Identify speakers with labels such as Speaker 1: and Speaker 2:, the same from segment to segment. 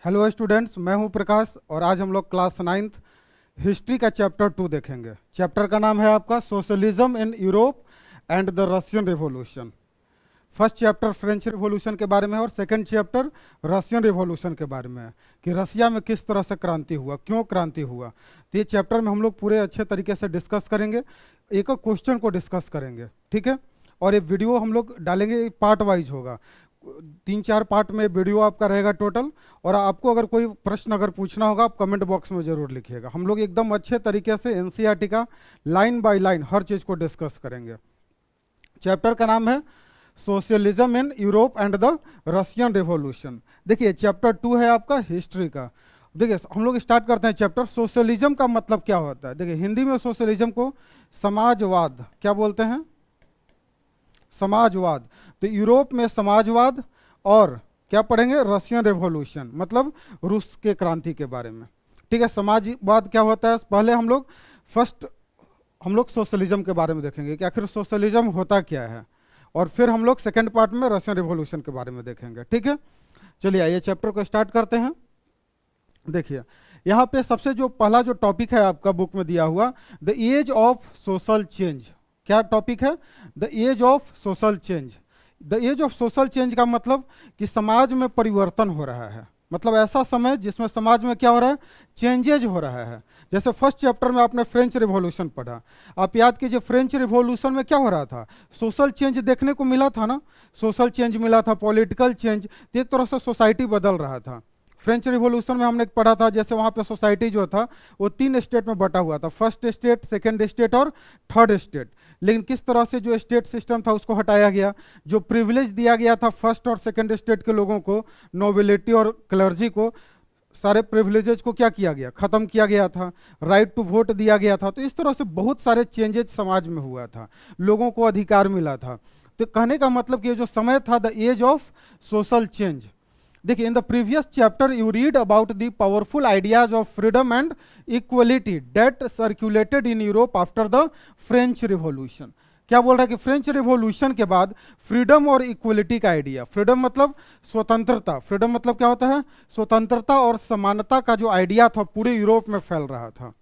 Speaker 1: Hello students, मैं हूं प्रकाश और आज हम लोग क्लास 9th हिस्ट्री का चैप्टर 2 देखेंगे। चैप्टर का नाम है आपका socialism in Europe and the Russian revolution. First chapter French revolution के बारे में है और सेकंड चैप्टर रशियन रिवॉल्यूशन के बारे में है कि रसिया में किस तरह से क्रांति हुआ, क्यों क्रांति हुआ। तो ये चैप्टर में हम लोग पूरे अच्छे तरीके से डिस्कस करेंगे, एक एक क्वेश्चन को डिस्कस करेंगे, ठीक है। और ये वीडियो हम लोग डालेंगे, पार्ट वाइज होगा, 3-4 पार्ट में वीडियो आपका रहेगा टोटल। और आपको अगर कोई प्रश्न अगर पूछना होगा आप कमेंट बॉक्स में जरूर लिखिएगा। हम लोग एकदम अच्छे तरीके से एनसीईआरटी का लाइन बाय लाइन हर चीज़ को डिस्कस करेंगे। चैप्टर का नाम है socialism in Europe and the Russian revolution. देखिए चैप्टर 2 है आपका हिस्ट्री का। देखिए हम लोग स्टार्ट करते हैं चैप्टर। सोशलिज्म का मतलब क्या होता है? देखिए हिंदी में सोशलिज्म को समाजवाद क्या बोलते हैं? समाजवाद। तो यूरोप में समाजवाद और क्या पढ़ेंगे? रशियन रेवोल्यूशन, मतलब रूस के क्रांति के बारे में, ठीक है। समाजवाद क्या होता है पहले हम लोग सोशलिज्म के बारे में देखेंगे कि आखिर सोशलिज्म होता क्या है, और फिर हम लोग सेकेंड पार्ट में रशियन रेवोल्यूशन के बारे में देखेंगे, ठीक है। चलिए आइए चैप्टर को स्टार्ट करते हैं। देखिए यहाँ पे सबसे जो पहला जो टॉपिक है आपका बुक में दिया हुआ, the age of social change. क्या टॉपिक है? The age of social change. The age of social change का मतलब कि समाज में परिवर्तन हो रहा है, मतलब ऐसा समय जिसमें समाज में क्या हो रहा है? चेंजेज हो रहा है। जैसे फर्स्ट चैप्टर में आपने फ्रेंच रिवॉल्यूशन पढ़ा, आप याद कीजिए फ्रेंच रिवॉल्यूशन में क्या हो रहा था? सोशल चेंज देखने को मिला था ना, सोशल चेंज मिला था, पॉलिटिकल चेंज, तो एक तरह से सोसाइटी बदल रहा था। फ्रेंच रिवॉल्यूशन में हमने पढ़ा था जैसे वहाँ पे सोसाइटी जो था वो 3 स्टेट में बटा हुआ था, फर्स्ट स्टेट, सेकेंड स्टेट और थर्ड स्टेट। लेकिन किस तरह से जो स्टेट सिस्टम था उसको हटाया गया, जो प्रिविलेज दिया गया था फर्स्ट और सेकेंड स्टेट के लोगों को, नोबिलिटी और क्लर्जी को, सारे प्रिविलेजेस को क्या किया गया? खत्म किया गया था। राइट टू वोट दिया गया था। तो इस तरह से बहुत सारे चेंजेस समाज में हुआ था, लोगों को अधिकार मिला था। तो कहने का मतलब कि ये जो समय था the age of social change. देखिए in the previous chapter you read about the powerful ideas of freedom and equality that circulated in Europe after the French Revolution. क्या बोल रहा है कि फ्रेंच रिवॉल्यूशन के बाद फ्रीडम और इक्वलिटी का आइडिया, फ्रीडम मतलब स्वतंत्रता, फ्रीडम मतलब क्या होता है? स्वतंत्रता और समानता का जो आइडिया था पूरे यूरोप में फैल रहा था।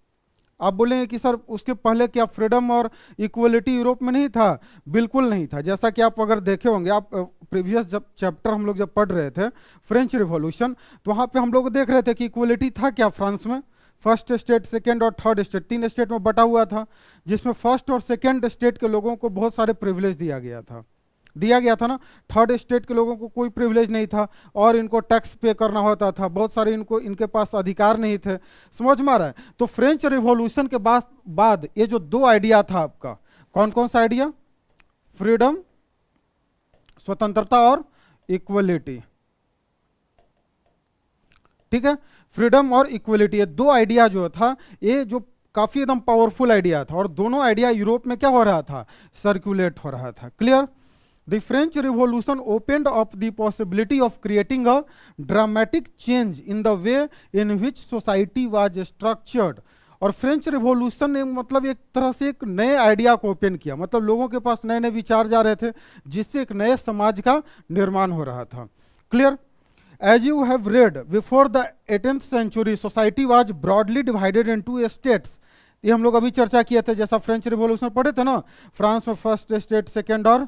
Speaker 1: आप बोलेंगे कि सर उसके पहले क्या फ्रीडम और इक्वलिटी यूरोप में नहीं था? बिल्कुल नहीं था। जैसा कि आप अगर देखे होंगे, आप प्रीवियस जब चैप्टर हम लोग जब पढ़ रहे थे फ्रेंच रिवॉल्यूशन, तो वहाँ पे हम लोग देख रहे थे कि इक्वलिटी था क्या फ्रांस में? फर्स्ट स्टेट, सेकेंड और थर्ड स्टेट, 3 स्टेट में बटा हुआ था, जिसमें फर्स्ट और सेकेंड स्टेट के लोगों को बहुत सारे प्रिविलेज दिया गया था ना। थर्ड स्टेट के लोगों को कोई प्रिविलेज नहीं था और इनको टैक्स पे करना होता था, बहुत सारे इनके पास अधिकार नहीं थे। समझ में आ रहा है? तो फ्रेंच रिवॉल्यूशन के बाद ये जो 2 आइडिया था आपका, कौन कौन सा आइडिया? फ्रीडम, स्वतंत्रता और इक्वलिटी, ठीक है। फ्रीडम और इक्वलिटी, ये 2 आइडिया जो था, ये जो काफी एकदम पावरफुल आइडिया था, और दोनों आइडिया यूरोप में क्या हो रहा था? सर्कुलेट हो रहा था। Clear? The French Revolution opened up the possibility of creating a dramatic change in the way in which society was structured। और फ्रेंच रिवॉल्यूशन ने मतलब एक तरह से एक नए आइडिया को ओपन किया, मतलब लोगों के पास नए नए विचार जा रहे थे, जिससे एक नए समाज का निर्माण हो रहा था। Clear? As you have read, before the 18th century, society was broadly divided into states। ये हम लोग अभी चर्चा किए थे, जैसा फ्रेंच रिवॉल्यूशन पढ़े थे ना, फ्रांस में फर्स्ट स्टेट, सेकेंड और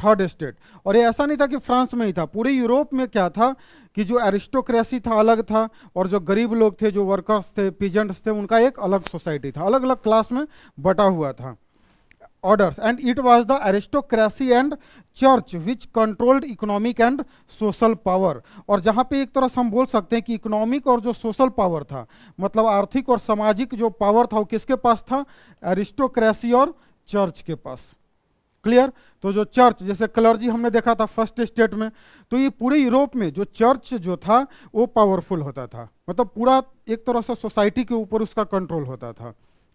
Speaker 1: थर्ड स्टेट। और ये ऐसा नहीं था कि फ्रांस में ही था, पूरे यूरोप में क्या था कि जो एरिस्टोक्रेसी था अलग था, और जो गरीब लोग थे, जो वर्कर्स थे, पीजेंट्स थे, उनका एक अलग सोसाइटी था, अलग अलग क्लास में बटा हुआ था, orders. And it was the aristocracy and church which controlled economic and social power. और जहाँ पे एक तरह से हम बोल सकते हैं कि इकोनॉमिक और जो सोशल पावर था, मतलब आर्थिक और सामाजिक जो पावर था, वो किसके पास था? एरिस्टोक्रेसी और चर्च के पास। क्लियर? तो जो चर्च, जैसे क्लर्जी हमने देखा था फर्स्ट स्टेट में, तो ये पूरे यूरोप में जो चर्च जो था वो पावरफुल होता था, मतलब पूरा एक तरह से सोसाइटी के ऊपर उसका कंट्रोल होता था।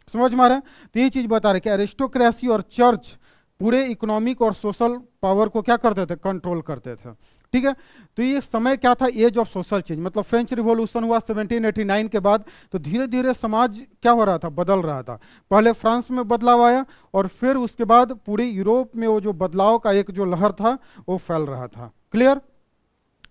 Speaker 1: समझ में आ रहा है? तो ये चीज बता रहे कि एरिस्टोक्रेसी और चर्च पूरे इकोनॉमिक और सोशल पावर को क्या करते थे? कंट्रोल करते थे, ठीक है। तो ये समय क्या था? Age of social change. मतलब फ्रेंच रिवॉल्यूशन हुआ 1789 के बाद, तो धीरे धीरे समाज क्या हो रहा था? बदल रहा था। पहले फ्रांस में बदलाव आया, और फिर उसके बाद पूरे यूरोप में वो जो बदलाव का एक जो लहर था वो फैल रहा था। क्लियर?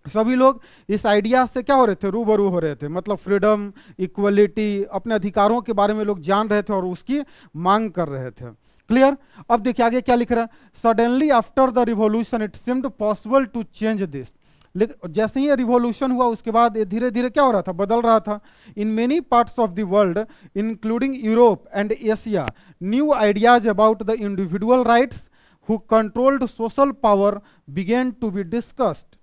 Speaker 1: सभी लोग इस आइडिया से क्या हो रहे थे, रूबरू हो रहे थे, मतलब फ्रीडम, इक्वलिटी, अपने अधिकारों के बारे में लोग जान रहे थे और उसकी मांग कर रहे थे। क्लियर। अब देखिए आगे क्या लिख रहा है, suddenly after the revolution it seemed possible to change this. लेकिन जैसे ही रिवॉल्यूशन हुआ उसके बाद ये धीरे धीरे क्या हो रहा था, बदल रहा था। In many parts of the world including Europe and Asia new ideas about the individual rights who controlled social power began to be discussed.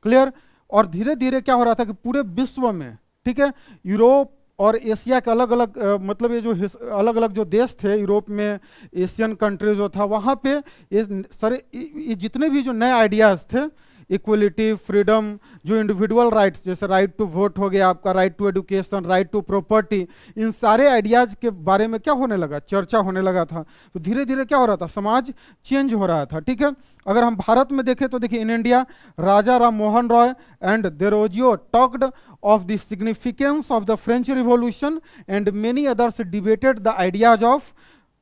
Speaker 1: Clear. और धीरे धीरे क्या हो रहा था कि पूरे विश्व में, ठीक है, यूरोप और एशिया के अलग अलग मतलब ये जो अलग अलग जो देश थे, यूरोप में एशियन कंट्री जो था वहाँ पे ये सारे ये जितने भी जो नए आइडियाज़ थे, इक्वलिटी, फ्रीडम, जो इंडिविजुअल राइट्स जैसे राइट टू वोट हो गया आपका, right to education, right to property, इन सारे आइडियाज़ के बारे में क्या होने लगा, चर्चा होने लगा था। तो धीरे धीरे क्या हो रहा था, समाज चेंज हो रहा था। ठीक है, अगर हम भारत में देखें तो देखिए in India Raja Ram Mohan Roy and Derozio talked of the significance of the French Revolution and many others debated the ideas of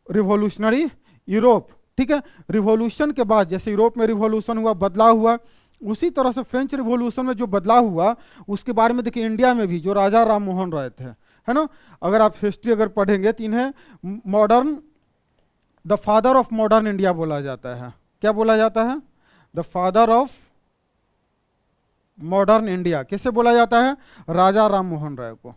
Speaker 1: revolutionary Europe। ठीक है, रिवॉल्यूशन के बाद जैसे यूरोप में रिवॉल्यूशन हुआ, बदलाव हुआ, उसी तरह से फ्रेंच रिवॉल्यूशन में जो बदलाव हुआ उसके बारे में देखिए इंडिया में भी जो राजा राम मोहन रॉय थे, है ना, अगर आप हिस्ट्री अगर पढ़ेंगे तो इन्हें modern, the father of modern India बोला जाता है। क्या बोला जाता है, the father of modern India. किसे बोला जाता है, राजा राम मोहन राय को।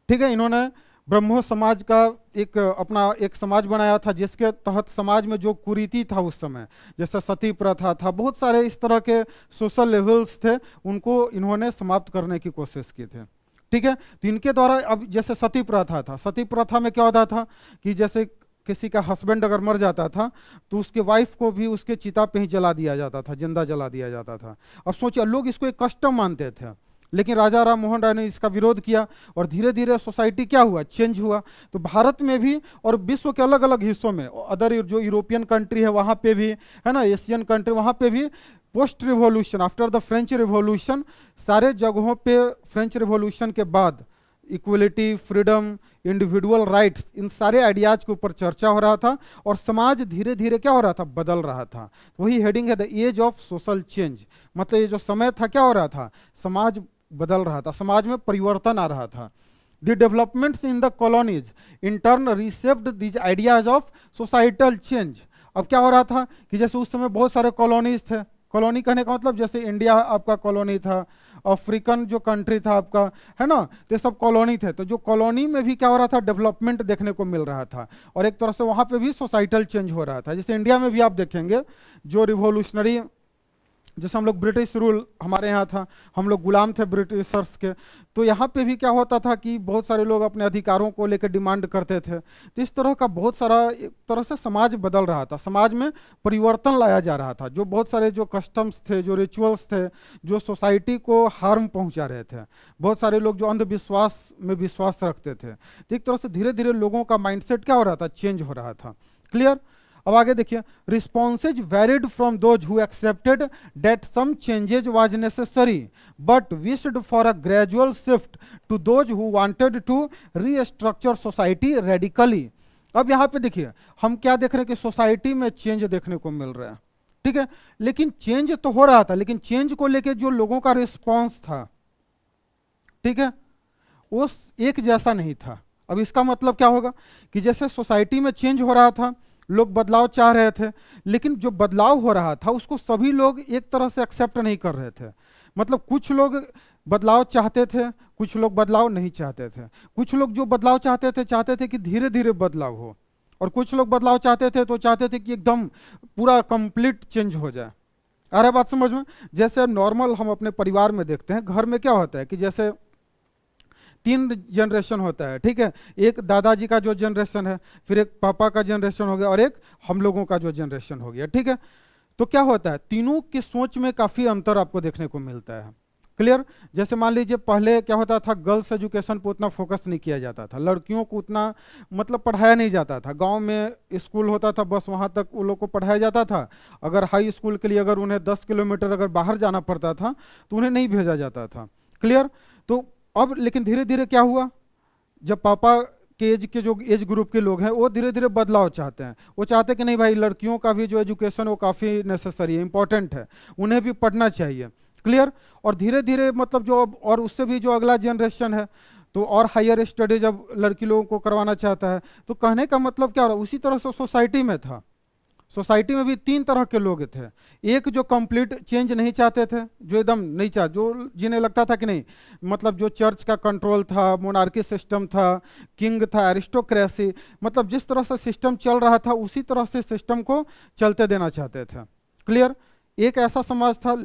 Speaker 1: ठीक है, इन्होंने ब्रह्मो समाज का एक अपना एक समाज बनाया था जिसके तहत समाज में जो कुरीति था उस समय, जैसे सती प्रथा था, बहुत सारे इस तरह के सोशल लेवल्स थे, उनको इन्होंने समाप्त करने की कोशिश की थी। ठीक है, तो इनके द्वारा अब जैसे सती प्रथा था, सती प्रथा में क्या होता था कि जैसे किसी का हस्बैंड अगर मर जाता था तो उसके वाइफ को भी उसके चिता पे ही जला दिया जाता था, जिंदा जला दिया जाता था। अब सोचिए, लोग इसको एक कस्टम मानते थे, लेकिन राजा राम मोहन राय ने इसका विरोध किया और धीरे धीरे सोसाइटी क्या हुआ, चेंज हुआ। तो भारत में भी और विश्व के अलग अलग हिस्सों में, अदर जो यूरोपियन कंट्री है वहाँ पे भी, है ना, एशियन कंट्री, वहाँ पे भी post revolution, after the French revolution, सारे जगहों पे फ्रेंच रिवॉल्यूशन के बाद इक्वलिटी, फ्रीडम, इंडिविजुअल राइट्स, इन सारे आइडियाज के ऊपर चर्चा हो रहा था और समाज धीरे धीरे क्या हो रहा था, बदल रहा था। वही हेडिंग है the age of social change. मतलब ये जो समय था क्या हो रहा था, समाज बदल रहा था, समाज में परिवर्तन आ रहा था। The developments in the colonies in turn reshaped these ideas of societal change. अब क्या हो रहा था कि जैसे उस समय बहुत सारे कॉलोनीज थे, कॉलोनी कहने का मतलब जैसे इंडिया आपका कॉलोनी था, अफ्रीकन जो कंट्री था आपका, है ना, तो सब कॉलोनी थे। तो जो कॉलोनी में भी क्या हो रहा था, डेवलपमेंट देखने को मिल रहा था और एक तरह से वहाँ पे भी सोसाइटल चेंज हो रहा था। जैसे इंडिया में भी आप देखेंगे जो रिवॉल्यूशनरी, जैसे हम लोग ब्रिटिश रूल हमारे यहाँ था, हम लोग गुलाम थे ब्रिटिशर्स के, तो यहाँ पे भी क्या होता था कि बहुत सारे लोग अपने अधिकारों को लेकर डिमांड करते थे। तो इस तरह का बहुत सारा, एक तरह से समाज बदल रहा था, समाज में परिवर्तन लाया जा रहा था। जो बहुत सारे जो कस्टम्स थे, जो रिचुअल्स थे, जो सोसाइटी को हार्म पहुँचा रहे थे, बहुत सारे लोग जो अंधविश्वास में विश्वास रखते थे, तो एक तरह से धीरे धीरे लोगों का माइंडसेट क्या हो रहा था, चेंज हो रहा था। क्लियर। अब आगे देखिए, responses varied from those who accepted that some changes was necessary but wished for a gradual shift to those who wanted to restructure society radically. अब यहाँ पे देखिए हम क्या देख रहे हैं कि सोसाइटी में चेंज देखने को मिल रहा है। ठीक है, लेकिन चेंज तो हो रहा था, लेकिन चेंज को लेके जो लोगों का रिस्पॉन्स था, ठीक है, वो एक जैसा नहीं था। अब इसका मतलब क्या होगा कि जैसे सोसाइटी में चेंज हो रहा था, लोग बदलाव चाह रहे थे, लेकिन जो बदलाव हो रहा था उसको सभी लोग एक तरह से एक्सेप्ट नहीं कर रहे थे। मतलब कुछ लोग बदलाव चाहते थे, कुछ लोग बदलाव नहीं चाहते थे। कुछ लोग जो बदलाव चाहते थे कि धीरे धीरे बदलाव हो, और कुछ लोग बदलाव चाहते थे तो चाहते थे कि एकदम पूरा कंप्लीट चेंज हो जाए। आ रहा है बात समझ में। जैसे नॉर्मल हम अपने परिवार में देखते हैं, घर में क्या होता है कि जैसे 3 जनरेशन होता है, ठीक है, एक दादाजी का जो जनरेशन है, फिर एक पापा का जनरेशन हो गया और एक हम लोगों का जो जनरेशन हो गया। ठीक है, तो क्या होता है, तीनों की सोच में काफ़ी अंतर आपको देखने को मिलता है। क्लियर। जैसे मान लीजिए पहले क्या होता था, गर्ल्स एजुकेशन पर उतना फोकस नहीं किया जाता था, लड़कियों को उतना मतलब पढ़ाया नहीं जाता था। गांव में स्कूल होता था, बस वहां तक उन लोग को पढ़ाया जाता था। अगर हाई स्कूल के लिए अगर उन्हें 10 किलोमीटर अगर बाहर जाना पड़ता था तो उन्हें नहीं भेजा जाता था। क्लियर। तो अब लेकिन धीरे धीरे क्या हुआ, जब पापा के एज के जो एज ग्रुप के लोग हैं वो धीरे धीरे बदलाव चाहते हैं। वो चाहते हैं कि नहीं भाई, लड़कियों का भी जो एजुकेशन वो काफ़ी नेसेसरी है, इंपॉर्टेंट है, उन्हें भी पढ़ना चाहिए। क्लियर। और धीरे धीरे मतलब जो और उससे भी जो अगला जनरेशन है तो और हायर स्टडी जब लड़की लोगों को करवाना चाहता है, तो कहने का मतलब क्या हो रहा है, उसी तरह से सोसाइटी में था। सोसाइटी में भी तीन तरह के लोग थे। एक जो कंप्लीट चेंज नहीं चाहते थे, जो एकदम नहीं चाहते, जो जिन्हें लगता था कि नहीं मतलब जो चर्च का कंट्रोल था, मोनार्की सिस्टम था, किंग था, एरिस्टोक्रेसी, मतलब जिस तरह से सिस्टम चल रहा था उसी तरह से सिस्टम को चलते देना चाहते थे। क्लियर। एक ऐसा समाज था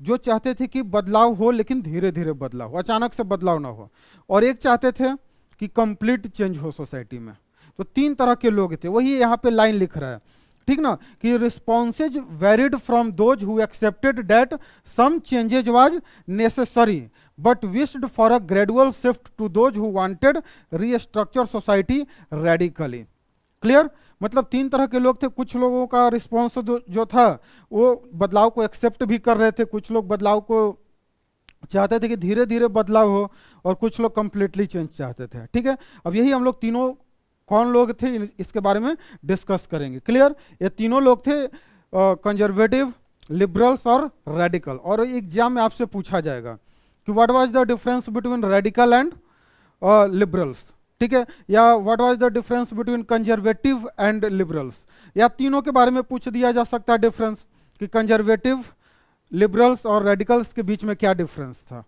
Speaker 1: जो चाहते थे कि बदलाव हो लेकिन धीरे धीरे बदलाव हो, अचानक से बदलाव ना हो। और एक चाहते थे कि कंप्लीट चेंज हो सोसाइटी में। तो तीन तरह के लोग थे, वही यहाँ पे लाइन लिख रहा है, ठीक ना, कि responses varied from those who accepted that some changes was necessary but wished for a gradual shift to those who wanted restructure society radically. Clear. मतलब तीन तरह के लोग थे। कुछ लोगों का रिस्पॉन्स जो था वो बदलाव को एक्सेप्ट भी कर रहे थे, कुछ लोग बदलाव को चाहते थे कि धीरे धीरे बदलाव हो, और कुछ लोग कंप्लीटली चेंज चाहते थे। ठीक है। अब यही हम लोग तीनों कौन लोग थे इसके बारे में डिस्कस करेंगे। क्लियर। ये तीनों लोग थे कंजर्वेटिव, लिबरल्स और रेडिकल। और एग्जाम में आपसे पूछा जाएगा कि what was the difference between radical and liberals, ठीक है, या what was the difference between conservative and liberals, या तीनों के बारे में पूछ दिया जा सकता है डिफरेंस कि कंजर्वेटिव, लिबरल्स और रेडिकल्स के बीच में क्या डिफरेंस था।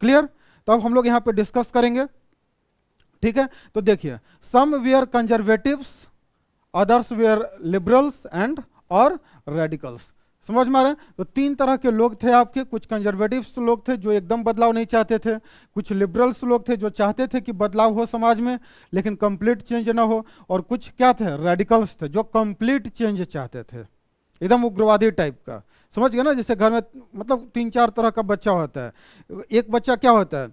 Speaker 1: क्लियर। तो अब हम लोग यहाँ पे डिस्कस करेंगे। ठीक है। तो देखिए, some were conservatives, others were liberals and और रेडिकल्स। समझ में आ रहा है। तो तीन तरह के लोग थे आपके, कुछ कंजर्वेटिव्स लोग थे जो एकदम बदलाव नहीं चाहते थे, कुछ लिबरल्स लोग थे जो चाहते थे कि बदलाव हो समाज में लेकिन कंप्लीट चेंज ना हो, और कुछ क्या थे, रेडिकल्स थे जो कंप्लीट चेंज चाहते थे, एकदम उग्रवादी टाइप का। समझ गए ना। जैसे घर में मतलब तीन चार तरह का बच्चा होता है। एक बच्चा क्या होता है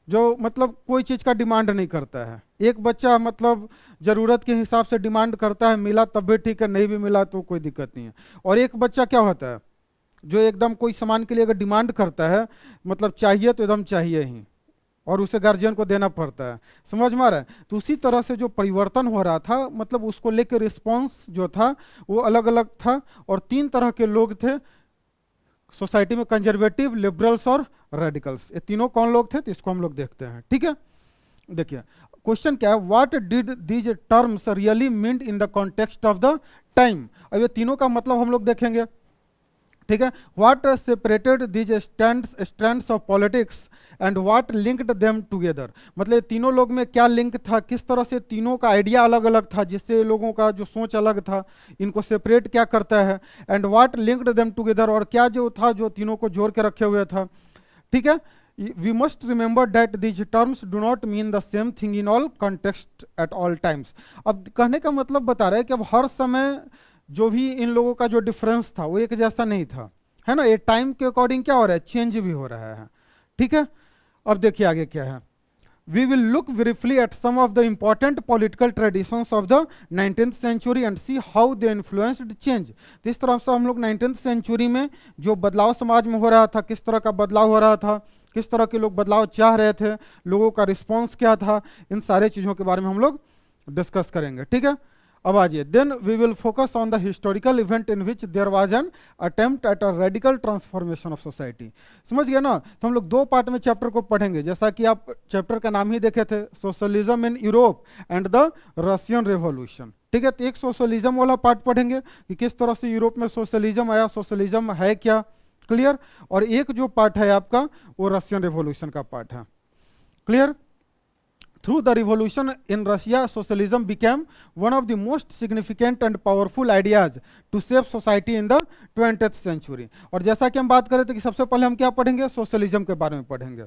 Speaker 1: जो मतलब कोई चीज़ का डिमांड नहीं करता है, एक बच्चा मतलब ज़रूरत के हिसाब से डिमांड करता है, मिला तब भी ठीक है, नहीं भी मिला तो कोई दिक्कत नहीं है। और एक बच्चा क्या होता है जो एकदम कोई सामान के लिए अगर डिमांड करता है, मतलब चाहिए तो एकदम चाहिए ही, और उसे गार्जियन को देना पड़ता है। समझ में आ रहा है। तो उसी तरह से जो परिवर्तन हो रहा था, मतलब उसको लेकर रिस्पॉन्स जो था वो अलग अलग था। और तीन तरह के लोग थे सोसाइटी में, कंजर्वेटिव, लिबरल्स और रेडिकल्स। ये तीनों कौन लोग थे, तो इसको हम लोग देखते हैं। ठीक है। देखिए क्वेश्चन क्या है, what did these terms really mean in the context of the time. अब ये तीनों का मतलब हम लोग देखेंगे। ठीक है। What separated these stands of politics and what linked them together. मतलब तीनों लोग में क्या लिंक था, किस तरह से तीनों का आइडिया अलग अलग था, जिससे लोगों का जो सोच अलग था, इनको सेपरेट क्या करता है, and what linked them together, और क्या जो था जो तीनों को जोड़ के रखे हुए था। ठीक है। We must remember that these terms do not mean the same thing in all context at all times. अब कहने का मतलब बता रहे हैं कि अब हर समय जो भी इन लोगों का जो डिफरेंस था वो एक जैसा नहीं था, है ना। ये टाइम के अकॉर्डिंग क्या हो रहा है, चेंज भी हो रहा है। ठीक है। अब देखिए आगे क्या है। We will look briefly at some of the important political traditions of the 19th century and see how they influenced change। तो इस तरह से हम लोग 19th सेंचुरी में जो बदलाव समाज में हो रहा था, किस तरह का बदलाव हो रहा था, किस तरह के लोग बदलाव चाह रहे थे, लोगों का रिस्पॉन्स क्या था, इन सारे चीज़ों के बारे में हम लोग डिस्कस करेंगे। ठीक है। अब आइए, then we will focus on the historical event in which there was an attempt at a radical transformation of society. समझ गए ना। तो हम लोग दो पार्ट में चैप्टर को पढ़ेंगे, जैसा कि आप चैप्टर का नाम ही देखे थे, socialism in Europe and the Russian revolution. ठीक है। तो एक सोशलिज्म वाला पार्ट पढ़ेंगे कि किस तरह से यूरोप में सोशलिज्म आया, सोशलिज्म है क्या। क्लियर। और एक जो पार्ट है आपका वो रशियन रेवोल्यूशन का पार्ट है। Clear. Through the revolution in Russia, socialism became one of the most significant and powerful ideas to shape society in the 20th century। और जैसा कि हम बात करें थे कि सबसे पहले हम क्या पढ़ेंगे, सोशलिज्म के बारे में पढ़ेंगे।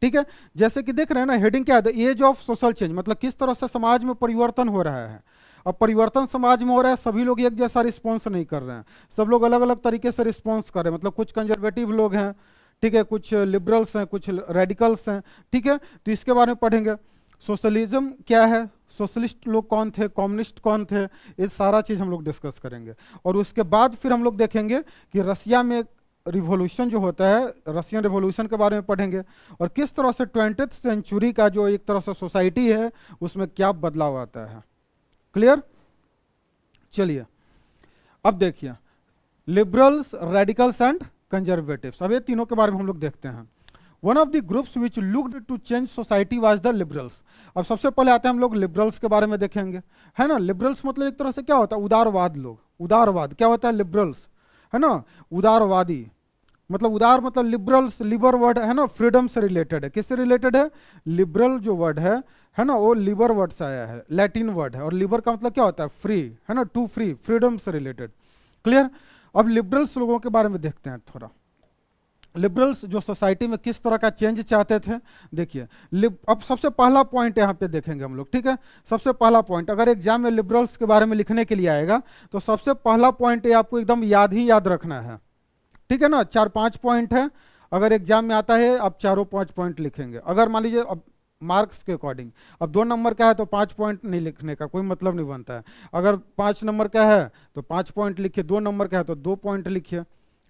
Speaker 1: ठीक है। जैसे कि देख रहे हैं ना, हेडिंग क्या है, the age of social change, मतलब किस तरह से समाज में परिवर्तन हो रहा है। अब परिवर्तन समाज में हो रहा है, सभी लोग एक जैसा रिस्पॉन्स नहीं कर रहे हैं, सब लोग अलग अलग तरीके से रिस्पॉन्स कर रहे हैं। मतलब कुछ कंजर्वेटिव लोग हैं, ठीक है, कुछ लिबरल्स हैं, कुछ रेडिकल्स हैं। ठीक है। तो इसके बारे में पढ़ेंगे। सोशलिज्म क्या है, सोशलिस्ट लोग कौन थे, कम्युनिस्ट कौन थे, ये सारा चीज़ हम लोग डिस्कस करेंगे। और उसके बाद फिर हम लोग देखेंगे कि रसिया में रिवॉल्यूशन जो होता है, रशियन रिवॉल्यूशन के बारे में पढ़ेंगे, और किस तरह से 20th सेंचुरी का जो एक तरह से सोसाइटी है उसमें क्या बदलाव आता है। क्लियर। चलिए अब देखिए, लिबरल्स, रेडिकल्स एंड कंजर्वेटिव्स। अब ये तीनों के बारे में हम लोग देखते हैं। One of the groups which looked to change society was the liberals. अब सबसे पहले आते हैं हम लोग लिबरल्स के बारे में देखेंगे, है ना। लिबरल्स मतलब एक तरह से क्या होता है, उदारवाद लोग। उदारवाद क्या होता है, लिबरल्स, है ना, उदारवादी। मतलब उदार मतलब लिबरल्स, लिबर वर्ड है ना, फ्रीडम से रिलेटेड है। किससे रिलेटेड है, लिबरल जो वर्ड है ना, वो लिबर वर्ड से आया है, लैटिन वर्ड है। और लिबर का मतलब क्या होता है, फ्री, है ना, टू फ्री, फ्रीडम से रिलेटेड। क्लियर। अब लिबरल्स लोगों के बारे में देखते हैं थोड़ा। लिबरल्स जो सोसाइटी में किस तरह का चेंज चाहते थे, देखिए। अब सबसे पहला पॉइंट यहाँ पे देखेंगे हम लोग, ठीक है। सबसे पहला पॉइंट, अगर एग्जाम में लिबरल्स के बारे में लिखने के लिए आएगा तो सबसे पहला पॉइंट ये आपको एकदम याद रखना है, ठीक है ना। 4-5 पॉइंट है, अगर एग्जाम में आता है आप चारों 5 पॉइंट लिखेंगे। अगर मान लीजिए अब मार्क्स के अकॉर्डिंग, अब 2 नंबर का है तो 5 पॉइंट नहीं लिखने का कोई मतलब नहीं बनता है। अगर 5 नंबर का है तो 5 पॉइंट लिखिए, 2 नंबर का है तो 2 पॉइंट लिखिए,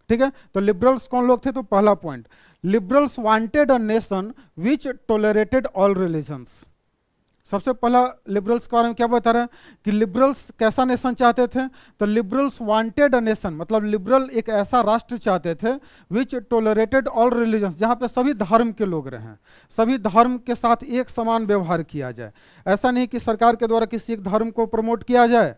Speaker 1: ठीक है। तो लिबरल्स कौन लोग थे, तो पहला point, liberals wanted a nation which tolerated all religions. सबसे पहला लिबरल्स के बारे में क्या बता रहे हैं कि लिबरल्स कैसा नेशन चाहते थे, तो लिबरल्स वांटेड अ नेशन मतलब लिबरल एक ऐसा राष्ट्र चाहते थे विच टॉलरेटेड ऑल रिलीजन्स, जहाँ पे सभी धर्म के लोग रहें, सभी धर्म के साथ एक समान व्यवहार किया जाए। ऐसा नहीं कि सरकार के द्वारा किसी एक धर्म को प्रमोट किया जाए,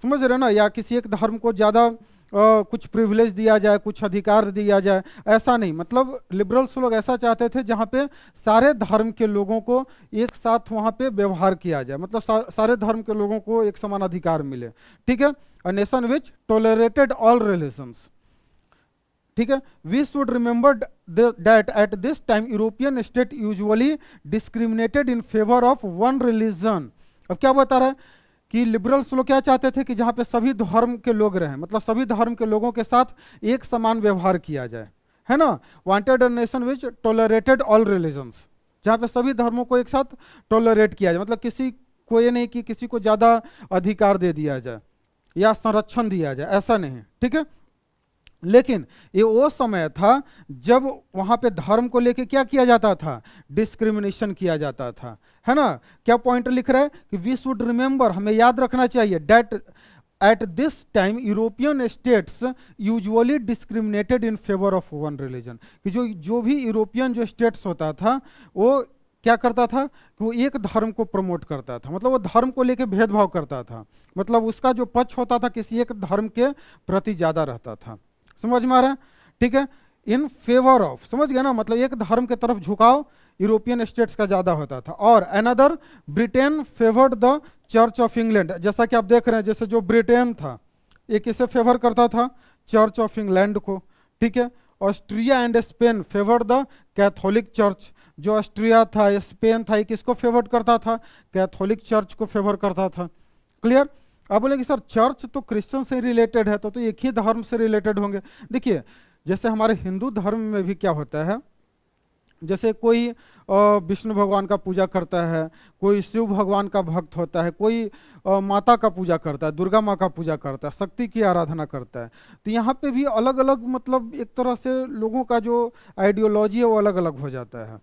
Speaker 1: समझ रहे हो ना, या किसी एक धर्म को ज़्यादा कुछ प्रिविलेज दिया जाए, कुछ अधिकार दिया जाए, ऐसा नहीं। मतलब लिबरल्स लोग ऐसा चाहते थे जहाँ पे सारे धर्म के लोगों को एक साथ वहाँ पे व्यवहार किया जाए, मतलब सारे धर्म के लोगों को एक समान अधिकार मिले, ठीक है। A nation which tolerated all religions, ठीक है। We should remember that at this time European state usually discriminated in favour of one religion. अब क्या बता रहा है कि लिबरल्स लोग क्या चाहते थे कि जहाँ पे सभी धर्म के लोग रहें, मतलब सभी धर्म के लोगों के साथ एक समान व्यवहार किया जाए, है ना। Wanted a nation which tolerated all religions, जहाँ पे सभी धर्मों को एक साथ टॉलरेट किया जाए, मतलब किसी को ये नहीं कि किसी को ज़्यादा अधिकार दे दिया जाए या संरक्षण दिया जाए, ऐसा नहीं, ठीक है। लेकिन ये वो समय था जब वहाँ पे धर्म को लेके क्या किया जाता था, डिस्क्रिमिनेशन किया जाता था, है ना। क्या पॉइंट लिख रहा है कि वी शुड रिमेंबर, हमें याद रखना चाहिए, that at this time European states usually discriminated in favour of one religion, कि जो भी यूरोपियन जो स्टेट्स होता था वो क्या करता था कि वो एक धर्म को प्रमोट करता था, मतलब वो धर्म को लेके भेदभाव करता था, मतलब उसका जो पक्ष होता था किसी एक धर्म के प्रति ज़्यादा रहता था। समझ में आ रहा है, ठीक है। इन फेवर ऑफ, समझ गए ना, मतलब एक धर्म के तरफ झुकाव यूरोपियन स्टेट्स का ज्यादा होता था। और another, Britain favoured the church of England, जैसा कि आप देख रहे हैं, जैसे जो ब्रिटेन था ये किसे फेवर करता था, चर्च ऑफ इंग्लैंड को, ठीक है। Austria and Spain favoured the Catholic church, जो ऑस्ट्रिया था, स्पेन था, ये किसको फेवर करता था, कैथोलिक चर्च को फेवर करता था। क्लियर। आप बोले कि सर चर्च तो क्रिश्चियन से रिलेटेड है, तो एक ही धर्म से रिलेटेड होंगे। देखिए जैसे हमारे हिंदू धर्म में भी क्या होता है, जैसे कोई विष्णु भगवान का पूजा करता है, कोई शिव भगवान का भक्त होता है, कोई माता का पूजा करता है, दुर्गा माँ का पूजा करता है, शक्ति की आराधना करता है। तो यहाँ पे भी अलग अलग, मतलब एक तरह से लोगों का जो आइडियोलॉजी है वो अलग अलग हो जाता है।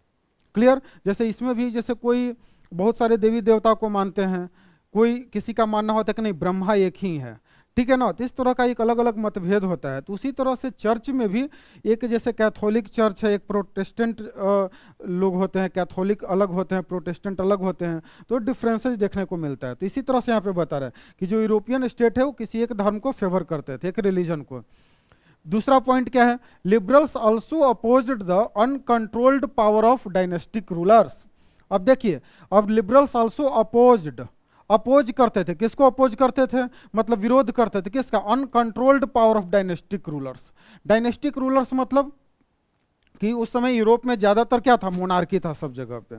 Speaker 1: क्लियर। जैसे इसमें भी जैसे कोई बहुत सारे देवी देवता को मानते हैं, कोई किसी का मानना होता है कि नहीं ब्रह्मा एक ही है, ठीक है ना। तो इस तरह का एक अलग अलग मतभेद होता है। तो उसी तरह से चर्च में भी एक जैसे कैथोलिक चर्च है, एक प्रोटेस्टेंट लोग होते हैं, कैथोलिक अलग होते हैं, प्रोटेस्टेंट अलग होते हैं, तो डिफरेंसेस देखने को मिलता है। तो इसी तरह से यहाँ पे बता रहा है कि जो यूरोपियन स्टेट है वो किसी एक धर्म को फेवर करते थे, एक रिलीजन को। दूसरा पॉइंट क्या है, liberals also opposed the uncontrolled power of dynastic rulers. अब देखिए, अब लिबरल्स ऑल्सो अपोज करते थे, किसको अपोज करते थे, मतलब विरोध करते थे, किसका, uncontrolled power of dynastic rulers. Dynastic rulers मतलब कि उस समय यूरोप में ज्यादातर क्या था, मोनार्की था सब जगह पे।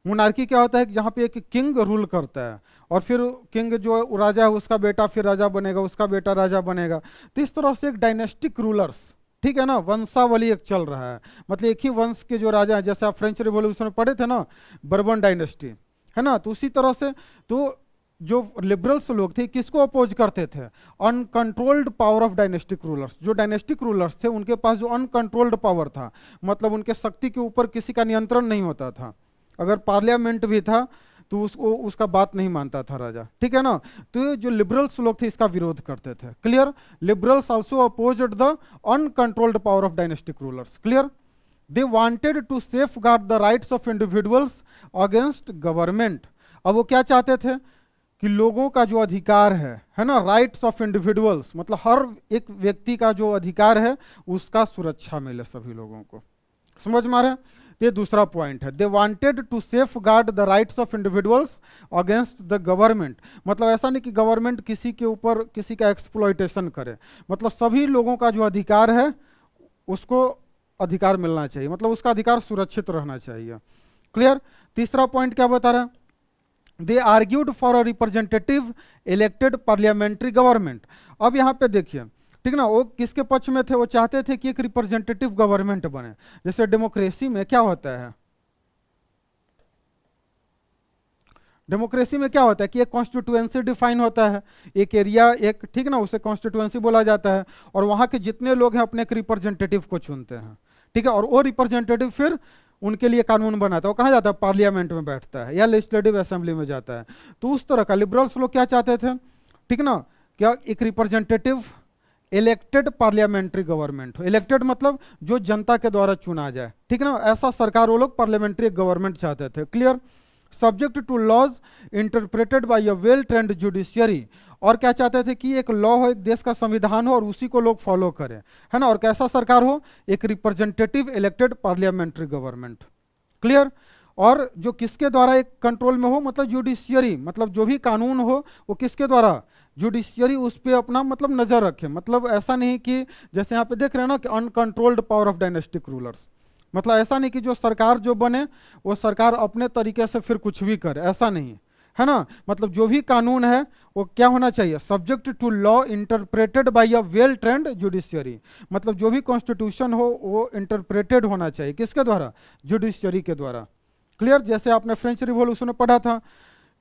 Speaker 1: मोनार्की क्या होता है कि जहाँ पे एक किंग रूल करता है और फिर किंग जो राजा है उसका बेटा फिर राजा बनेगा, उसका बेटा राजा बनेगा। तो इस तरह से एक डायनेस्टिक रूलर्स, ठीक है ना, वंशावली एक चल रहा है, मतलब एक ही वंश के जो राजा हैं, जैसे आप फ्रेंच रिवॉल्यूशन में पढ़े थे ना, बर्बन डायनेस्टी, है ना। तो उसी तरह से तो जो लिबरल्स लोग थे किसको अपोज करते थे, uncontrolled power of dynastic rulers. जो डायनेस्टिक रूलर्स थे उनके पास जो अनकंट्रोल्ड पावर था, मतलब उनके शक्ति के ऊपर किसी का नियंत्रण नहीं होता था। अगर पार्लियामेंट भी था तो उसको उसका बात नहीं मानता था राजा, ठीक है ना। तो ये जो लिबरल्स लोग थे इसका विरोध करते थे। Clear. Liberals also opposed the uncontrolled power of dynastic rulers. Clear. They wanted to safeguard the rights of individuals against government. अब वो क्या चाहते थे कि लोगों का जो अधिकार है ना, राइट्स ऑफ इंडिविजुअल्स, मतलब हर एक व्यक्ति का जो अधिकार है उसका सुरक्षा मिले सभी लोगों को। समझ में आ रहा है। ये दूसरा पॉइंट है। They wanted to safeguard the rights of individuals against the government. मतलब ऐसा नहीं कि गवर्नमेंट किसी के ऊपर किसी का एक्सप्लॉइटेशन करे, मतलब सभी लोगों का जो अधिकार है उसको अधिकार मिलना चाहिए, मतलब उसका अधिकार सुरक्षित रहना चाहिए। क्लियर। तीसरा पॉइंट क्या बता रहा है, they argued for a representative elected parliamentary government. अब यहाँ पे देखिए, ठीक ना, वो किसके पक्ष में थे, वो चाहते थे कि एक रिप्रेजेंटेटिव गवर्नमेंट बने। जैसे डेमोक्रेसी में क्या होता है, डेमोक्रेसी में क्या होता है कि एक कॉन्स्टिट्यूएंसी डिफाइन होता है, एक एरिया, एक, ठीक ना, उसे कॉन्स्टिट्यूएंसी बोला जाता है, और वहां के जितने लोग हैं अपने एक रिप्रेजेंटेटिव को चुनते हैं, ठीक है, और वो रिप्रेजेंटेटिव फिर उनके लिए कानून बनाता है। वो कहाँ जाता है, पार्लियामेंट में बैठता है या लेजिस्लेटिव असेंबली में जाता है। तो उस तरह का लिबरल्स लोग क्या चाहते थे, ठीक ना, क्या एक रिप्रेजेंटेटिव इलेक्टेड पार्लियामेंट्री गवर्नमेंट हो। इलेक्टेड मतलब जो जनता के द्वारा चुना जाए, ठीक ना, ऐसा सरकार वो लोग पार्लियामेंट्री गवर्नमेंट चाहते थे। Clear. Subject to laws interpreted by a well trained judiciary. और क्या चाहते थे कि एक लॉ हो, एक देश का संविधान हो और उसी को लोग फॉलो करें, है ना। और कैसा सरकार हो, एक representative elected parliamentary government. Clear. और जो किसके द्वारा एक कंट्रोल में हो, मतलब जुडिशियरी, मतलब जो भी कानून हो वो किसके द्वारा, जुडिशियरी उस पर अपना मतलब नजर रखे। मतलब ऐसा नहीं कि जैसे यहाँ पे देख रहे हैं ना कि uncontrolled power of dynastic rulers, मतलब ऐसा नहीं कि जो सरकार जो बने वो सरकार अपने तरीके से फिर कुछ भी करे, ऐसा नहीं है ना। मतलब जो भी कानून है वो क्या होना चाहिए, subject to law interpreted by a well trained judiciary. मतलब जो भी कॉन्स्टिट्यूशन हो वो इंटरप्रेटेड होना चाहिए, किसके द्वारा, जुडिशियरी के द्वारा। क्लियर। जैसे आपने फ्रेंच रिवॉल्यूशन में पढ़ा था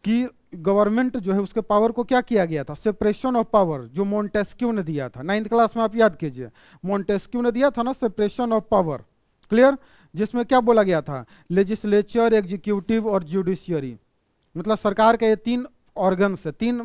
Speaker 1: कि गवर्नमेंट जो है उसके पावर को क्या किया गया था, सेपरेशन ऑफ पावर, जो मोंटेस्क्यू ने दिया था 9th क्लास में, आप याद कीजिए, मोंटेस्क्यू ने दिया था ना सेपरेशन ऑफ पावर। क्लियर। जिसमें क्या बोला गया था, लेजिस्लेचर, एग्जीक्यूटिव और जुडिशियरी, मतलब सरकार के ये 3 ऑर्गन्स है, 3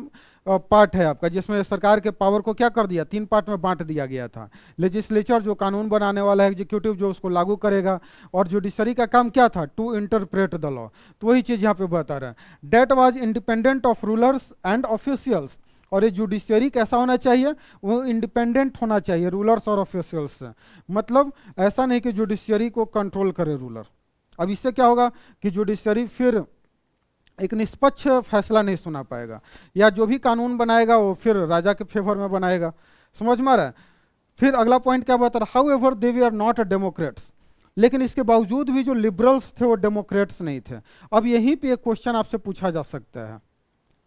Speaker 1: पार्ट है आपका, जिसमें सरकार के पावर को क्या कर दिया, 3 पार्ट में बांट दिया गया था। लेजिस्लेचर जो कानून बनाने वाला है, एग्जीक्यूटिव जो उसको लागू करेगा, और जुडिशरी का काम क्या था, टू इंटरप्रेट द लॉ। तो वही चीज यहाँ पे बता रहे हैं। That was independent of rulers and officials. और ये जुडिशरी कैसा होना चाहिए, वो इंडिपेंडेंट होना चाहिए रूलर्स और ऑफिशियल्स से। मतलब ऐसा नहीं कि जुडिशरी को कंट्रोल करे रूलर। अब इससे क्या होगा कि जुडिशरी फिर एक निष्पक्ष फैसला नहीं सुना पाएगा, या जो भी कानून बनाएगा वो फिर राजा के फेवर में बनाएगा। समझ में आ रहा है। फिर अगला पॉइंट क्या बता रहा, however they were not democrats. लेकिन इसके बावजूद भी जो लिबरल्स थे वो डेमोक्रेट्स नहीं थे। अब यहीं पे एक क्वेश्चन आपसे पूछा जा सकता है।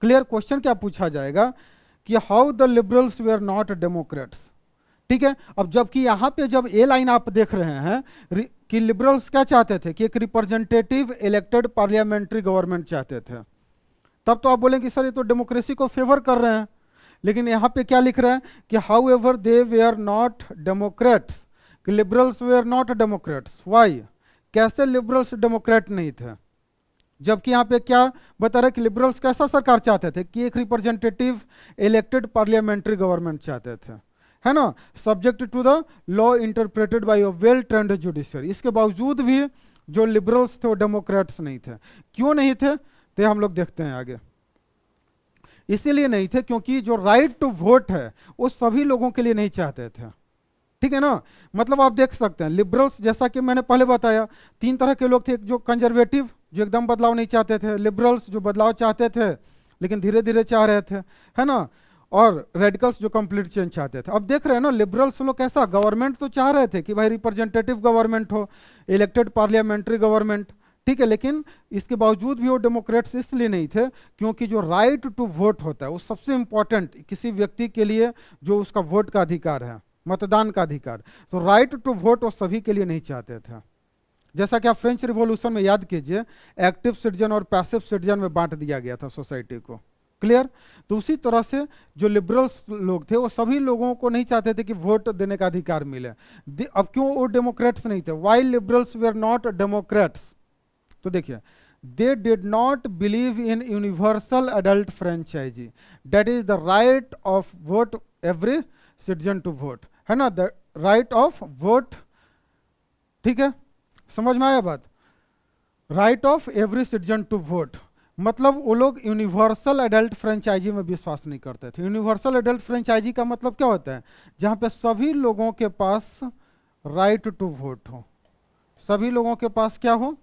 Speaker 1: क्लियर। क्वेश्चन क्या पूछा जाएगा कि how the liberals were not democrats. ठीक है। अब जबकि यहाँ पे जब ए लाइन आप देख रहे हैं कि लिबरल्स क्या चाहते थे कि एक रिप्रेजेंटेटिव इलेक्टेड पार्लियामेंट्री गवर्नमेंट चाहते थे, तब तो आप बोलेंगे सर ये तो डेमोक्रेसी को फेवर कर रहे हैं। लेकिन यहाँ पे क्या लिख रहे हैं कि how ever they way are not Democrats, कि liberals were not Democrats. Y, कैसे लिबरल्स डेमोक्रेट नहीं थे, जबकि यहाँ पे क्या बता रहे कि लिबरल्स कैसा सरकार चाहते थे कि एक रिप्रेजेंटेटिव इलेक्टेड पार्लियामेंट्री गवर्नमेंट चाहते थे, है ना, subject to the law interpreted by a well trained judiciary. इसके बावजूद भी जो लिबरल्स थे वो डेमोक्रेट्स नहीं थे। क्यों नहीं थे, तो हम लोग देखते हैं आगे। इसीलिए नहीं थे क्योंकि जो राइट टू वोट है वो सभी लोगों के लिए नहीं चाहते थे। ठीक है ना। मतलब आप देख सकते हैं लिबरल्स, जैसा कि मैंने पहले बताया, 3 तरह के लोग थे। जो कंजर्वेटिव जो एकदम बदलाव नहीं चाहते थे, लिबरल्स जो बदलाव चाहते थे लेकिन धीरे धीरे चाह रहे थे, है ना, और रेडिकल्स जो कंप्लीट चेंज चाहते थे। अब देख रहे हैं ना लिबरल्स लोग कैसा, गवर्नमेंट तो चाह रहे थे कि भाई रिप्रेजेंटेटिव गवर्नमेंट हो, इलेक्टेड पार्लियामेंट्री गवर्नमेंट, ठीक है, लेकिन इसके बावजूद भी वो डेमोक्रेट्स इसलिए नहीं थे क्योंकि जो राइट टू वोट होता है वो सबसे इंपॉर्टेंट किसी व्यक्ति के लिए, जो उसका वोट का अधिकार है, मतदान का अधिकार, तो राइट टू वोट वो सभी के लिए नहीं चाहते थे। जैसा कि आप फ्रेंच रिवॉल्यूशन में याद कीजिए, एक्टिव सिटीजन और पैसिव सिटीजन में बांट दिया गया था सोसाइटी को। क्लियर। तो उसी तरह से जो लिबरल्स लोग थे वो सभी लोगों को नहीं चाहते थे कि वोट देने का अधिकार मिले। अब क्यों वो डेमोक्रेट्स नहीं थे, why liberals were not democrats, तो देखिए they did not believe in universal adult franchise, that is the right of vote every citizen to vote, है ना, द राइट ऑफ वोट, ठीक है, समझ में आया बात, right of every citizen to vote, मतलब वो लोग यूनिवर्सल एडल्ट फ्रेंचाइजी में विश्वास नहीं करते थे। यूनिवर्सल एडल्ट फ्रेंचाइजी का मतलब क्या होता है, जहां पे सभी लोगों के पास राइट टू वोट हो, सभी लोगों के पास क्या हो,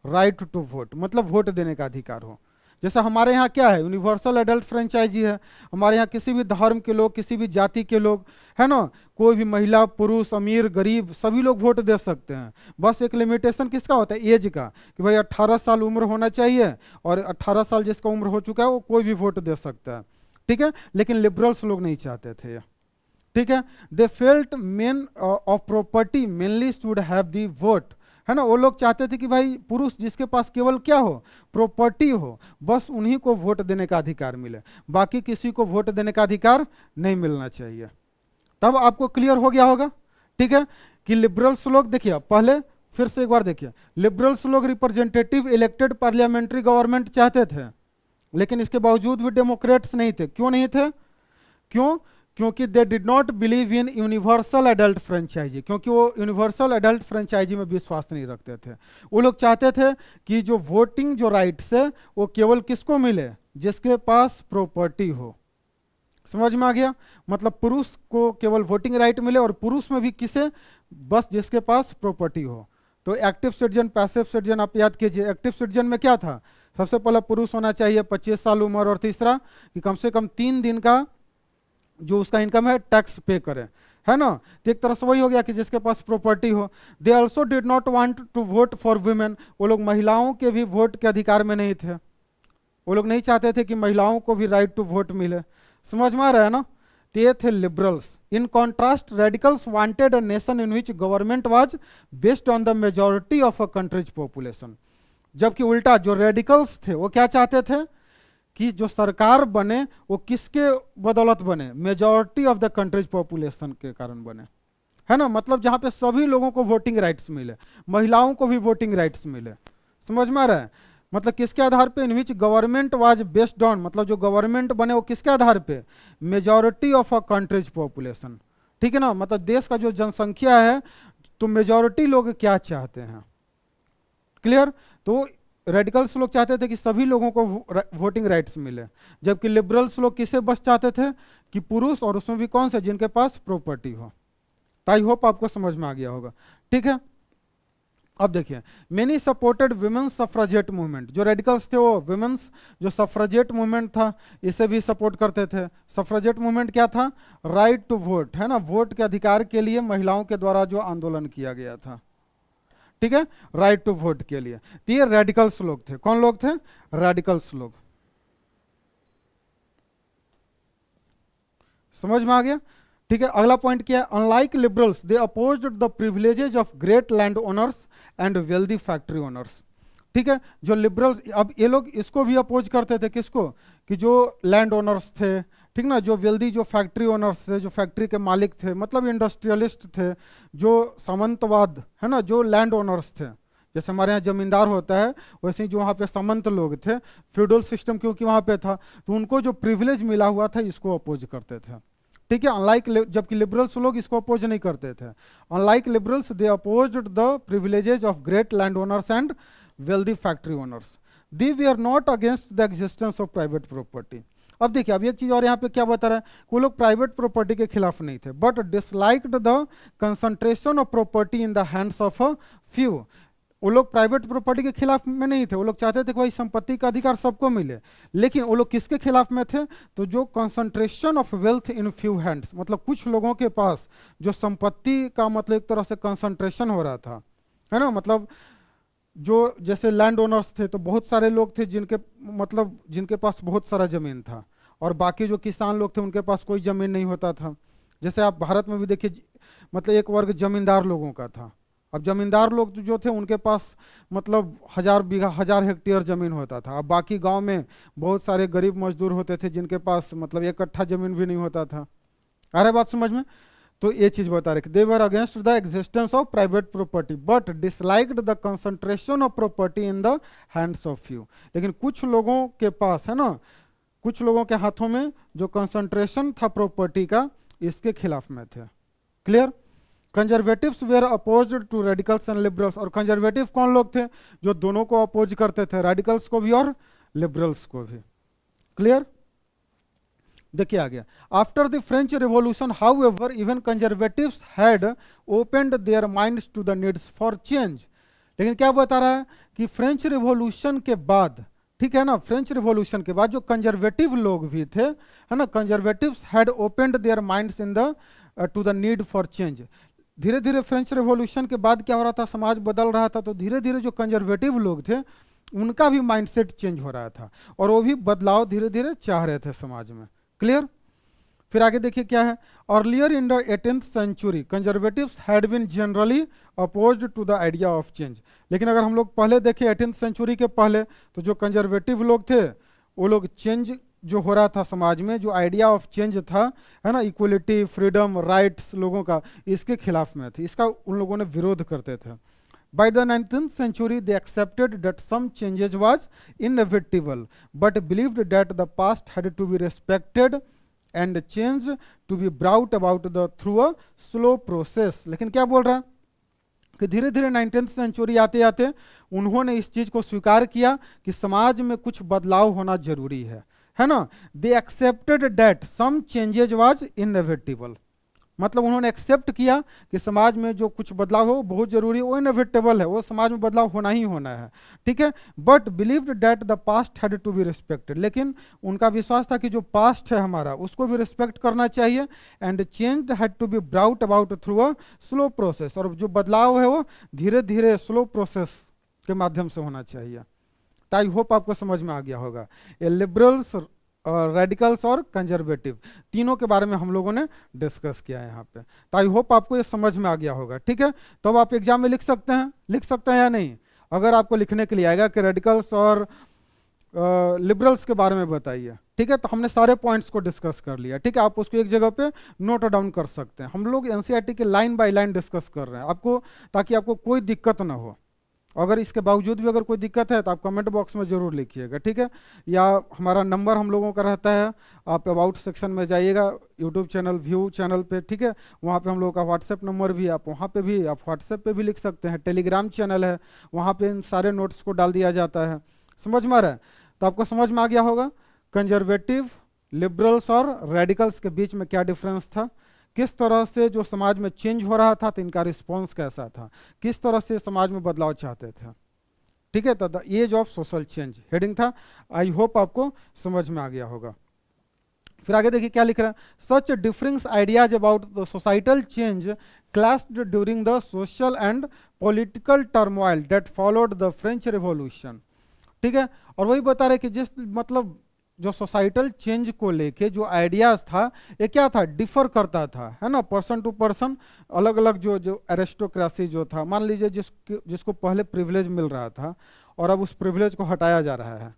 Speaker 1: राइट टू वोट, मतलब वोट देने का अधिकार हो। जैसे हमारे यहाँ क्या है, यूनिवर्सल एडल्ट फ्रेंचाइजी है, हमारे यहाँ किसी भी धर्म के लोग, किसी भी जाति के लोग, है ना, कोई भी महिला पुरुष अमीर गरीब सभी लोग वोट दे सकते हैं। बस एक लिमिटेशन किसका होता है, एज का, कि भाई 18 साल उम्र होना चाहिए, और 18 साल जिसका उम्र हो चुका है वो कोई भी वोट दे सकता है, ठीक है। लेकिन लिबरल्स लोग नहीं चाहते थे, ठीक है। They felt main of property mainly should have the vote, है ना, वो लोग चाहते थे कि भाई पुरुष जिसके पास केवल क्या हो, प्रॉपर्टी हो, बस उन्हीं को वोट देने का अधिकार मिले, बाकी किसी को वोट देने का अधिकार नहीं मिलना चाहिए। तब आपको क्लियर हो गया होगा, ठीक है, कि लिबरल्स लोग, देखिए पहले फिर से एक बार देखिए, लिबरल्स लोग रिप्रेजेंटेटिव इलेक्टेड पार्लियामेंट्री गवर्नमेंट चाहते थे, लेकिन इसके बावजूद भी डेमोक्रेट्स नहीं थे। क्यों नहीं थे, क्यों, क्योंकि they did not believe in universal adult franchise, क्योंकि वो यूनिवर्सल एडल्ट फ्रेंचाइजी में विश्वास नहीं रखते थे। वो लोग चाहते थे कि जो वोटिंग जो राइट्स है वो केवल किसको मिले, जिसके पास प्रॉपर्टी हो। समझ में आ गया, मतलब पुरुष को केवल वोटिंग राइट मिले, और पुरुष में भी किसे, बस जिसके पास प्रॉपर्टी हो। तो एक्टिव सिटीजन पैसिव सिटीजन आप याद कीजिए, एक्टिव सिटीजन में क्या था, सबसे पहले पुरुष होना चाहिए 25 साल उम्र, और तीसरा कि कम से कम 3 दिन का जो उसका इनकम है टैक्स पे करे, है ना। तो एक तरह से वही हो गया कि जिसके पास प्रॉपर्टी हो। They also did not want to vote for women, वो लोग महिलाओं के भी वोट के अधिकार में नहीं थे, वो लोग नहीं चाहते थे कि महिलाओं को भी राइट टू वोट मिले। समझ में आ रहा है ना, तो ये थे liberals. In contrast radicals wanted a nation in which government was based on the majority of a country's population, जबकि उल्टा जो रेडिकल्स थे वो क्या चाहते थे कि जो सरकार बने वो किसके बदौलत बने, majority of the countries population के कारण बने, है ना, मतलब जहां पे सभी लोगों को वोटिंग राइट्स मिले, महिलाओं को भी वोटिंग राइट्स मिले। समझ में आ रहा है, मतलब किसके आधार पे, in which government was based on, मतलब जो गवर्नमेंट बने वो किसके आधार पे, majority of a country's population, ठीक है ना, मतलब देश का जो जनसंख्या है तो मेजॉरिटी लोग क्या चाहते हैं, क्लियर। तो रेडिकल्स लोग चाहते थे कि सभी लोगों को वोटिंग राइट्स मिले, जबकि लिबरल्स लोग किसे बस चाहते थे कि पुरुष, और उसमें भी कौन से, जिनके पास प्रॉपर्टी हो। तो आई होप आपको समझ में आ गया होगा, ठीक है। अब देखिए, मेनी सपोर्टेड वुमेन्स सफ्रेजेट मूवमेंट, जो रेडिकल्स थे वो वुमेन्स जो सफ्रेजेट मूवमेंट था इसे भी सपोर्ट करते थे। सफ्रेजेट मूवमेंट क्या था, राइट टू वोट, है ना, वोट के अधिकार के लिए महिलाओं के द्वारा जो आंदोलन किया गया था, ठीक है, राइट टू वोट के लिए। तो ये रेडिकल्स लोग थे। कौन लोग थे, रेडिकल्स लोग। समझ में आ गया, ठीक है। अगला पॉइंट क्या है, unlike liberals they opposed the privileges of great land owners and wealthy factory owners, ठीक है। जो लिबरल्स, अब ये लोग इसको भी अपोज करते थे, किसको, कि जो लैंड ओनर्स थे, ठीक ना, जो वेल्दी, जो फैक्ट्री ओनर्स थे, जो फैक्ट्री के मालिक थे, मतलब इंडस्ट्रियलिस्ट थे, जो सामंतवाद, है ना, जो लैंड ओनर्स थे, जैसे हमारे यहाँ जमींदार होता है वैसे ही जो वहाँ पे सामंत लोग थे, फ्यूडल सिस्टम क्योंकि वहाँ पे था, तो उनको जो प्रिविलेज मिला हुआ था इसको अपोज करते थे, ठीक है। अनलाइक, जबकि लिबरल्स लोग इसको अपोज नहीं करते थे। Unlike liberals they opposed the privileges of great land owners and wealthy factory owners, they were not against the existence of private property. अब देखिए, अब एक चीज और यहाँ पे क्या बता रहा है, वो लोग प्राइवेट प्रॉपर्टी के खिलाफ नहीं थे, but disliked the concentration of property in the hands of a few. वो लोग प्राइवेट प्रॉपर्टी के खिलाफ में नहीं थे, वो लोग चाहते थे कि भाई संपत्ति का अधिकार सबको मिले, लेकिन वो लोग किसके खिलाफ में थे, तो जो concentration of wealth in few hands, मतलब कुछ लोगों के पास जो संपत्ति का मतलब एक तरह से कंसंट्रेशन हो रहा था, है ना, मतलब जो जैसे लैंड ओनर्स थे तो बहुत सारे लोग थे जिनके मतलब जिनके पास बहुत सारा जमीन था, और बाकी जो किसान लोग थे उनके पास कोई जमीन नहीं होता था। जैसे आप भारत में भी देखिए, मतलब एक वर्ग जमींदार लोगों का था। अब जमींदार लोग जो थे उनके पास मतलब 1000 बीघा 1000 हेक्टेयर जमीन होता था। अब बाकी गांव में बहुत सारे गरीब मजदूर होते थे जिनके पास मतलब 1 कट्ठा जमीन भी नहीं होता था। आ रहा है बात समझ में। तो ये चीज बता रहे they were against the existence of private property but disliked the concentration of property in the hands of few. लेकिन कुछ लोगों के पास है ना, कुछ लोगों के हाथों में जो कंसंट्रेशन था प्रॉपर्टी का, इसके खिलाफ में थे। Clear? Conservatives were opposed to radicals and liberals. और कंजर्वेटिव कौन लोग थे? जो दोनों को अपोज करते थे, रेडिकल्स को भी और लिबरल्स को भी। क्लियर? देखिए आ गया, after the French revolution however even conservatives had opened their minds to the needs for change. लेकिन क्या बता रहा है कि फ्रेंच रिवॉल्यूशन के बाद, ठीक है ना, फ्रेंच रिवॉल्यूशन के बाद जो कंजर्वेटिव लोग भी थे, है ना, conservatives had opened their minds in the two the need for change. धीरे धीरे फ्रेंच रिवॉल्यूशन के बाद क्या हो रहा था, समाज बदल रहा था, तो धीरे धीरे जो कंजर्वेटिव लोग थे उनका भी माइंडसेट चेंज हो रहा था और वो भी बदलाव धीरे धीरे चाह रहे थे समाज में। क्लियर? फिर आगे देखिए क्या है, earlier in the 18th century conservatives had been generally opposed to the idea of change. लेकिन अगर हम लोग पहले देखें 18th सेंचुरी के पहले, तो जो कंजर्वेटिव लोग थे वो लोग चेंज जो हो रहा था समाज में, जो आइडिया ऑफ चेंज था, है ना, इक्वलिटी, फ्रीडम, राइट्स लोगों का, इसके खिलाफ में थे, इसका उन लोगों ने विरोध करते थे। By the 19th century, they accepted that some changes was inevitable, but believed that the past had to be respected and change to be brought about through a slow process। लेकिन क्या बोल रहा है कि धीरे धीरे 19th सेंचुरी आते आते उन्होंने इस चीज को स्वीकार किया कि समाज में कुछ बदलाव होना जरूरी है ना। They accepted that some changes was inevitable, मतलब उन्होंने एक्सेप्ट किया कि समाज में जो कुछ बदलाव हो बहुत जरूरी है, वो इनएविटेबल है, वो समाज में बदलाव होना ही होना है, ठीक है। But believed that the past had to be respected, लेकिन उनका विश्वास था कि जो पास्ट है हमारा उसको भी रिस्पेक्ट करना चाहिए। And change had to be brought about through a slow process, और जो बदलाव है वो धीरे धीरे स्लो प्रोसेस के माध्यम से होना चाहिए। तो आई होप आपको समझ में आ गया होगा। ये लिबरल्स, रेडिकल्स और कंजर्वेटिव तीनों के बारे में हम लोगों ने डिस्कस किया है यहाँ पे। तो आई होप आपको ये समझ में आ गया होगा, ठीक है। तो अब आप एग्जाम में लिख सकते हैं या नहीं? अगर आपको लिखने के लिए आएगा कि रेडिकल्स और लिबरल्स के बारे में बताइए, ठीक है। तो हमने सारे पॉइंट्स को डिस्कस कर लिया, ठीक है। आप उसको एक जगह पे नोट डाउन कर सकते हैं। हम लोग एनसीईआरटी के लाइन बाय लाइन डिस्कस कर रहे हैं आपको, ताकि आपको कोई दिक्कत ना हो। अगर इसके बावजूद भी अगर कोई दिक्कत है तो आप कमेंट बॉक्स में ज़रूर लिखिएगा, ठीक है। या हमारा नंबर हम लोगों का रहता है, आप अबाउट सेक्शन में जाइएगा यूट्यूब चैनल, व्यू चैनल पे, ठीक है। वहाँ पे हम लोगों का व्हाट्सएप नंबर भी, आप वहाँ पे भी, आप व्हाट्सएप पे भी लिख सकते हैं। टेलीग्राम चैनल है, वहाँ पे इन सारे नोट्स को डाल दिया जाता है। समझ में आ रहा है? तो आपको समझ में आ गया होगा कंजर्वेटिव, लिबरल्स और रेडिकल्स के बीच में क्या डिफरेंस था, किस तरह से जो समाज में चेंज हो रहा था तो इनका रिस्पॉन्स कैसा था, किस तरह से समाज में बदलाव चाहते थे, ठीक है। तो the age of social change heading था। आई होप आपको समझ में आ गया होगा। फिर आगे देखिए क्या लिख रहा है, such differing ideas about the societal change clashed during the social and political turmoil that followed the French Revolution, ठीक है। और वही बता रहे कि जिस मतलब जो सोसाइटल चेंज को लेके जो आइडियाज था ये क्या था, डिफर करता था, है ना, पर्सन टू पर्सन, अलग अलग जो एरिस्टोक्रेसी जो था, मान लीजिए जिसको पहले प्रिविलेज मिल रहा था और अब उस प्रिविलेज को हटाया जा रहा है,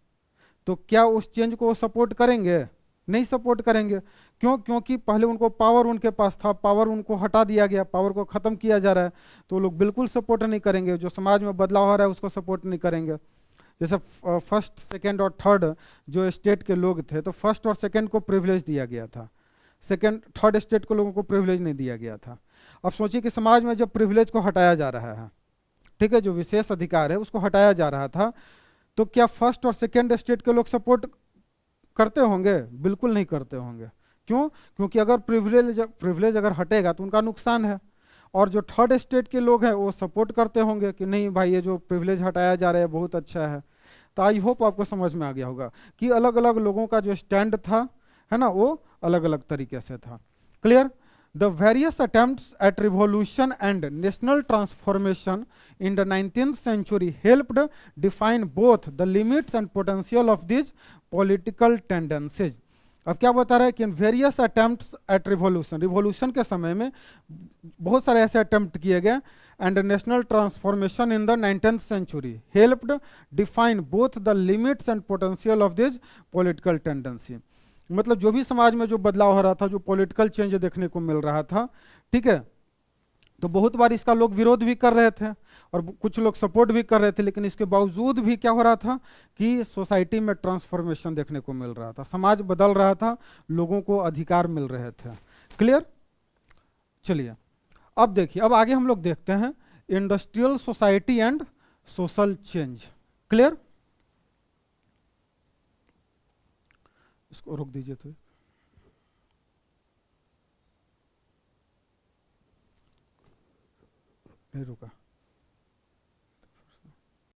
Speaker 1: तो क्या उस चेंज को सपोर्ट करेंगे? नहीं सपोर्ट करेंगे। क्यों? क्योंकि पहले उनको पावर उनके पास था, पावर उनको हटा दिया गया, पावर को ख़त्म किया जा रहा है, तो लोग बिल्कुल सपोर्ट नहीं करेंगे। जो समाज में बदलाव हो रहा है उसको सपोर्ट नहीं करेंगे। जैसे फर्स्ट, सेकंड और थर्ड जो स्टेट के लोग थे, तो फर्स्ट और सेकंड को प्रिविलेज दिया गया था, सेकंड थर्ड स्टेट को लोगों को प्रिविलेज नहीं दिया गया था। अब सोचिए कि समाज में जब प्रिविलेज को हटाया जा रहा है, ठीक है, जो विशेष अधिकार है उसको हटाया जा रहा था, तो क्या फर्स्ट और सेकंड स्टेट के लोग सपोर्ट करते होंगे? बिल्कुल नहीं करते होंगे। क्यों? क्योंकि अगर प्रिविलेज अगर हटेगा तो उनका नुकसान है। और जो थर्ड स्टेट के लोग हैं वो सपोर्ट करते होंगे कि नहीं भाई ये जो प्रिविलेज हटाया जा रहा है बहुत अच्छा है। तो आई होप आपको समझ में आ गया होगा कि अलग अलग लोगों का जो स्टैंड था, है ना, वो अलग अलग तरीके से था। Clear? The various attempts at revolution and national transformation in the 19th century helped define both the limits and potential of this political tendencies. अब क्या बता रहा है कि वेरियस अटेम्प्ट्स एट रिवॉल्यूशन के समय में बहुत सारे ऐसे अटेम्प्ट किए गए, and national transformation in the 19th century helped define both the limits and potential of this political tendency. मतलब जो भी समाज में जो बदलाव हो रहा था, जो पॉलिटिकल चेंज देखने को मिल रहा था, ठीक है। तो बहुत बार इसका लोग विरोध भी कर रहे थे और कुछ लोग सपोर्ट भी कर रहे थे, लेकिन इसके बावजूद भी क्या हो रहा था कि सोसाइटी में ट्रांसफॉर्मेशन देखने को मिल रहा था, समाज बदल रहा था, लोगों को अधिकार मिल रहे थे। क्लियर? चलिए अब देखिए, अब आगे हम लोग देखते हैं industrial society and social change. Clear? इसको रोक दीजिए तो, नहीं रुका।